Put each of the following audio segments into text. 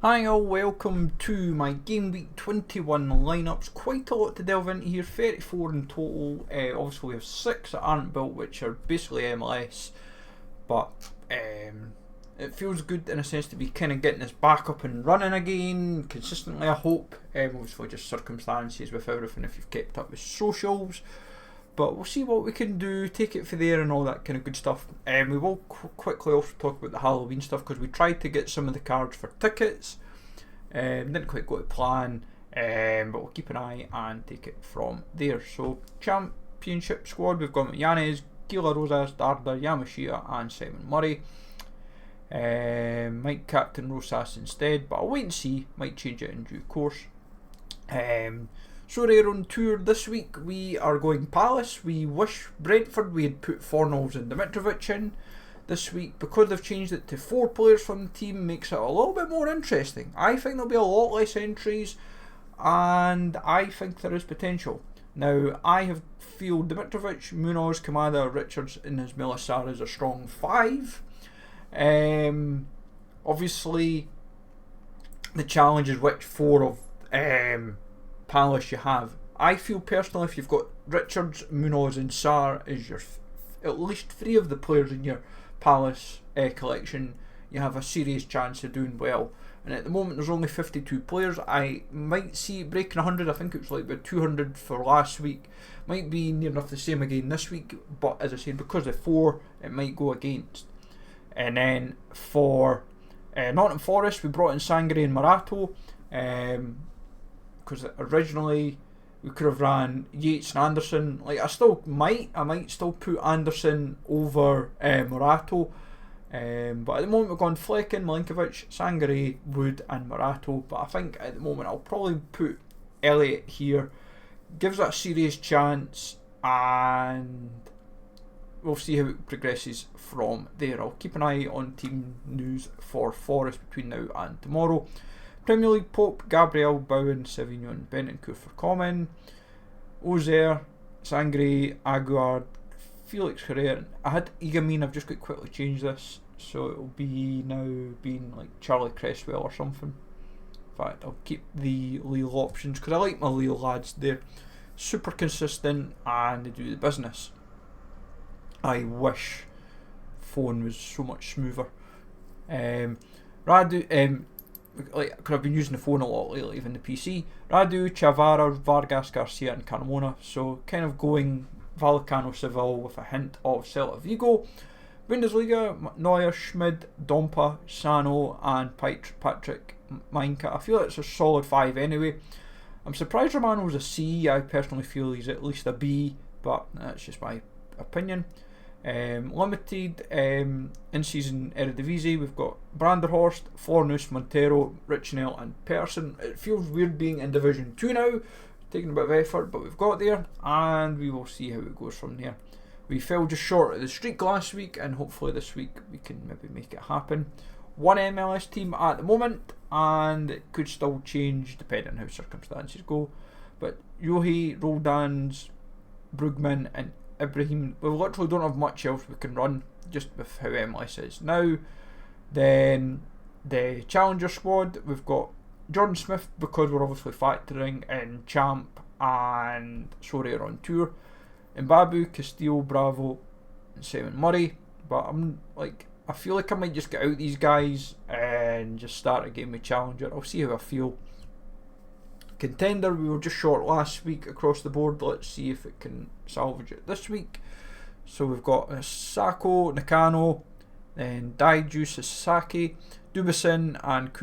Hi all, welcome to my Game Week 21 lineups. Quite a lot to delve into here, 34 in total. Obviously we have 6 that aren't built, which are basically MLS, but it feels good in a sense to be kind of getting this back up and running again, consistently I hope. Obviously just circumstances with everything if you've kept up with socials. But we'll see what we can do, take it for there and all that kind of good stuff. We will quickly also talk about the Halloween stuff because we tried to get some of the cards for tickets. Didn't quite go to plan, but we'll keep an eye and take it from there. So, Championship squad, we've got Yanez, Gila Rosas, Darda, Yamashita and Simon Murray. Might captain Rosas instead, but I'll wait and see, might change it in due course. Sorare on tour this week, we are going Palace. We wish Brentford we had put Fornals and Dimitrovic in this week. Because they've changed it to 4 players from the team, makes it a little bit more interesting. I think there'll be a lot less entries and I think there is potential. Now I feel Dimitrovic, Munoz, Kamada, Richards and Ismaila Sarr is a strong 5. Obviously the challenge is which 4 of Palace you have. I feel personally if you've got Richards, Munoz and Sarr as your at least 3 of the players in your Palace collection, you have a serious chance of doing well. And at the moment there's only 52 players. I might see it breaking 100. I think it was like about 200 for last week. Might be near enough the same again this week, but as I said, because of 4 it might go against. And then for Nottingham Forest we brought in Sangre and Morato, because originally we could have ran Yates and Anderson. Like I might still put Anderson over Morato, but at the moment we've gone Flecken, Milinkovic, Sangare, Wood and Morato. But I think at the moment I'll probably put Elliott here. Gives it a serious chance and we'll see how it progresses from there. I'll keep an eye on team news for Forest between now and tomorrow. Premier League, Pope, Gabriel, Bowen, Savigno and Bentancur for common. Ozer, Sangre, Aguard, Felix Herrera. I had Igamin, I've just got to quickly change this. So it'll be now being like Charlie Cresswell or something. In fact, I'll keep the Lille options because I like my Lille lads. They're super consistent and they do the business. I wish phone was so much smoother. Radu, like, because I've been using the phone a lot lately, even the PC. Radu, Chavara, Vargas, Garcia and Carmona. So kind of going Vallecano, Seville with a hint of Celta Vigo. Bundesliga, Neuer, Schmid, Dompa, Sano and Patrick Mainka. I feel it's a solid 5 anyway. I'm surprised Romano's a C. I personally feel he's at least a B, but that's just my opinion. Limited in-season Eredivisie, we've got Branderhorst, Fornus, Montero, Richnell and Persson. It feels weird being in Division 2 now, taking a bit of effort, but we've got there and we will see how it goes from there. We fell just short of the streak last week and hopefully this week we can maybe make it happen. 1 MLS team at the moment and it could still change depending on how circumstances go. But Yohi, Roldans, Brugman and Ibrahim, we literally don't have much else we can run just with how MLS is now. Then the Challenger squad, we've got Jordan Smith because we're obviously factoring in Champ and Sorare on tour. Mbabu, Castillo, Bravo and Simon Murray. But I feel like I might just get out these guys and just start a game with Challenger. I'll see how I feel. Contender, we were just short last week across the board. Let's see if it can salvage it this week. So we've got Sako, Nakano, then Daiju, Sasaki, Dubasin and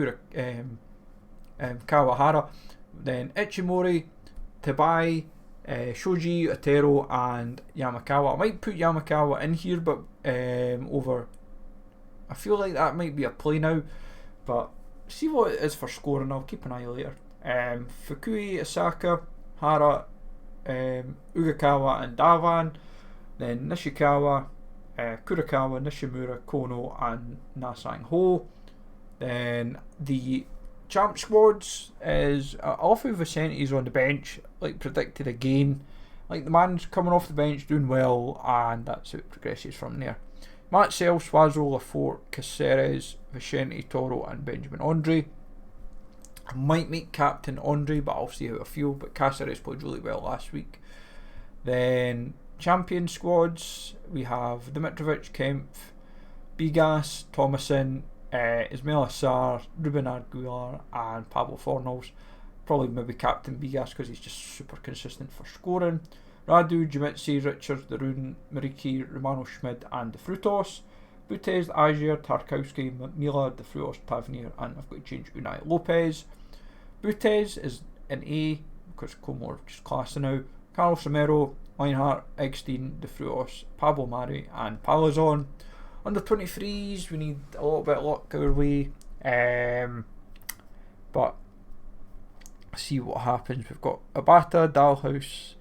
Kawahara. Then Ichimori, Tabai, Shoji, Otero and Yamakawa. I might put Yamakawa in here, but over. I feel like that might be a play now, but see what it is for scoring. I'll keep an eye later. Fukui, Osaka, Hara, Ugakawa and Davan. Then Nishikawa, Kurakawa, Nishimura, Kono and Nasang Ho. Then the Champ squads is Alfio Vicenti's on the bench, like predicted again. Like the man's coming off the bench doing well and that's how it progresses from there. Matzel, Suazo, Lafort, Caceres, Vicente, Toro and Benjamin Andre. Might make captain Andre, but I'll see how I feel. But Cáceres played really well last week. Then champion squads, we have Dimitrovic, Kempf, Bigas, Thomason, Ismail Assar, Ruben Aguilar and Pablo Fornals. Probably maybe captain Bigas because he's just super consistent for scoring. Radu, Jamitsi, Richards, Darun, Mariki, Romano Schmid and De Frutos. Butez, Agier, Tarkowski, Mila, De Frutos, Tavernier, and I've got to change Unai Lopez. Butez is an A because Comor just class now. Carlos Romero, Leinhardt, Eggstein, De Frutos, Pablo Mari and Palazon. Under 23s, we need a little bit of luck our way, but see what happens. We've got Abata, Dalhouse,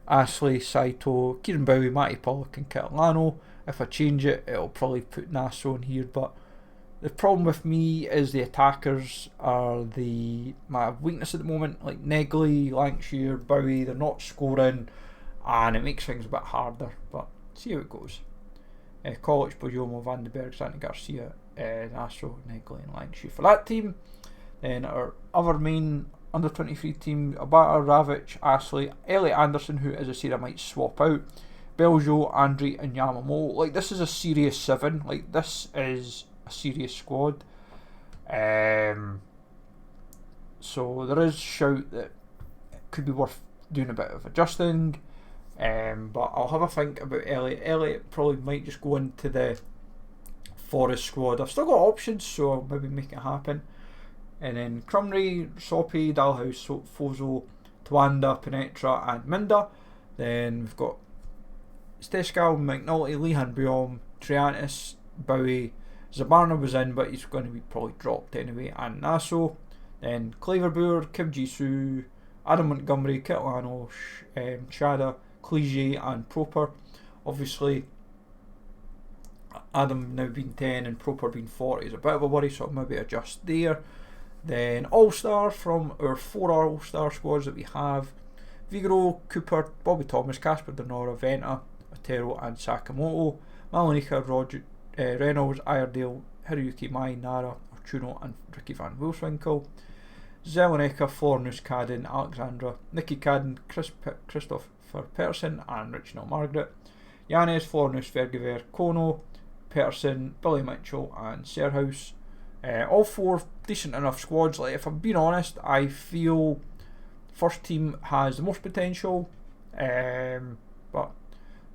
Ashley, Saito, Kieran Bowie, Matty Pollock and Catalano. If I change it, it'll probably put Nasso in here, but the problem with me is the attackers are my weakness at the moment. Like Negley, Lancashire, Bowie, they're not scoring and it makes things a bit harder, but see how it goes. College, Bojomo, Van den Berg, Santi Garcia, Nasso, Negley and Lancashire for that team. Then our other main under 23 team, Abata, Ravic, Ashley, Elliot Anderson, who as I said I might swap out, Beljo, Andre and Yamamoto. Like this is a serious 7, like this is a serious squad. So there is shout that it could be worth doing a bit of adjusting. But I'll have a think about Elliot. Elliot probably might just go into the Forest squad. I've still got options, so I'll maybe make it happen. And then Crumry, Soppy, Dalhouse, Fozo, Twanda, Penetra and Minda. Then we've got Steskal, McNulty, Lehan Biom, Triantis, Bowie, Zabarna was in but he's going to be probably dropped anyway, and Nasso. Then Claverboer, Kim Jisoo, Adam Montgomery, Catalano, Chada, Clige and Proper. Obviously Adam now being 10 and Proper being 40 is a bit of a worry, so I'll maybe adjust there. Then All-Star from our 4 All-Star squads that we have: Vigoro, Cooper, Bobby Thomas, Casper Denora, Venta, Otero and Sakamoto, Malonika, Reynolds, Iredale, Hiroyuki Mai, Nara, Archuno and Ricky Van Wilswinkel, Zeleneka, Fornus, Cadden, Alexandra, Nicky Cadden, Christopher Persson and Richnell Margaret, Yanes, Fornus, Vergever, Kono, Persson, Billy Mitchell and Serhouse. All 4 decent enough squads. Like if I'm being honest, I feel first team has the most potential, but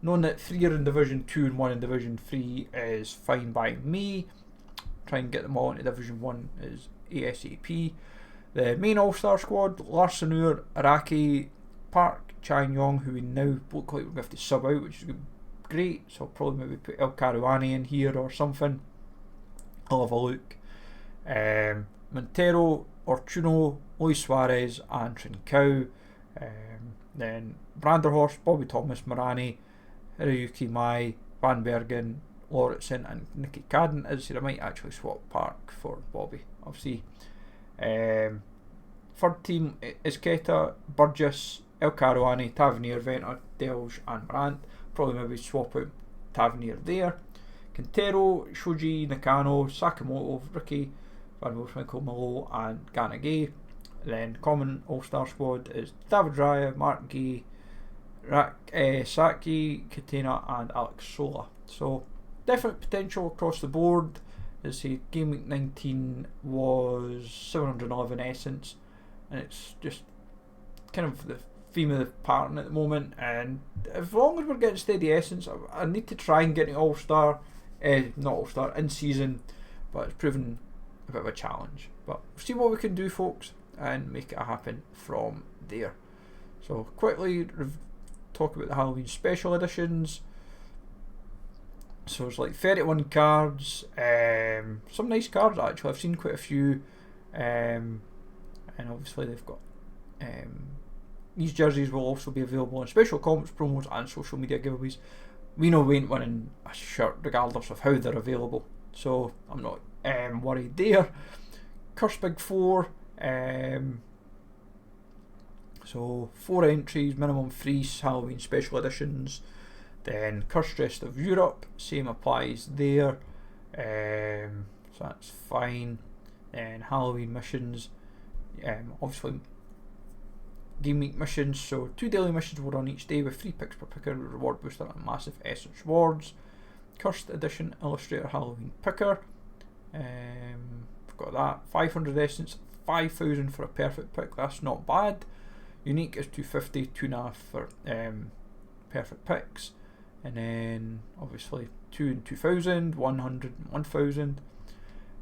knowing that 3 are in Division 2 and 1 in Division 3 is fine by me. Try and get them all into Division 1 is ASAP. The main All-Star squad: Larsenur, Araki, Park, Chang Yong, who we now look like we're going to have to sub out, which is great, so I'll probably maybe put El Caruani in here or something. I'll have a look. Montero, Orchuno, Luis Suarez and Trincao. Then Branderhorst, Bobby Thomas, Morani, Hiroyuki Mai, Van Bergen, Lauritsen and Nicky Cadden. As I said, I might actually swap Park for Bobby. I'll see. Third team is Keta, Burgess, El Caruani, Tavernier, Venta, Delge and Brandt. Probably maybe swap out Tavernier there. Quintero, Shoji, Nakano, Sakamoto, Ricky, Van Wolfswinkel, Malo and Ganagay. Then common All-Star squad is David Raya, Mark Gay, Saki, Katena and Alex Sola. So definite potential across the board. As I say, Game Week 19 was 711 essence, and it's just kind of the theme of the pattern at the moment. And as long as we're getting steady essence, I need to try and get an All-Star, not All-Star, in season, but it's proven a bit of a challenge. But we'll see what we can do, folks, and make it happen from there. So quickly talk about the Halloween special editions. So it's like 31 cards, some nice cards actually. I've seen quite a few, and obviously they've got these jerseys will also be available in special comments, promos and social media giveaways. We know we ain't winning a shirt regardless of how they're available, so I'm not worried there. Curse Big 4, so 4 entries, minimum 3 Halloween special editions. Then Cursed Rest of Europe, same applies there, so that's fine. Then Halloween missions, obviously game week missions, so 2 daily missions were on each day with 3 picks per picker, reward booster and massive Essence rewards. Cursed Edition Illustrator Halloween picker, we've got that, 500 Essence, 5,000 for a perfect pick, that's not bad. Unique is 250, 2.5 for perfect picks, and then obviously 2 and 2,000, 100 and 1,000,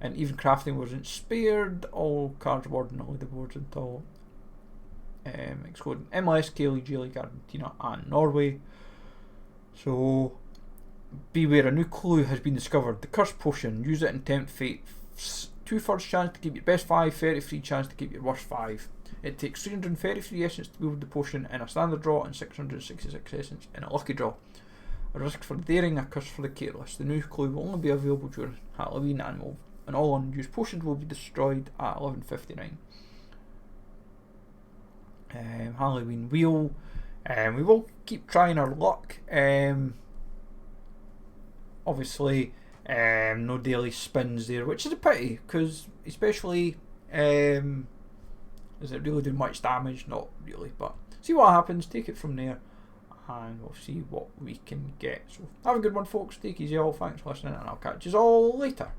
and even crafting wasn't spared, all cards rewarding all the boards until excluding MLS, K-League, J-League, Argentina and Norway. So beware, a new clue has been discovered. The Cursed Potion, use it in Tempt Fate. 2 first chance to keep your best 5, 33 chance to keep your worst 5. It takes 333 essence to build the potion in a standard draw and 666 essence in a lucky draw. A risk for the daring, a curse for the careless. The new clue will only be available during Halloween and all unused potions will be destroyed at 11:59. Halloween wheel. We will keep trying our luck. Obviously, no daily spins there, which is a pity because, especially, is it really doing much damage? Not really, but see what happens. Take it from there, and we'll see what we can get. So have a good one, folks. Take it easy, all. Thanks for listening, and I'll catch you all later.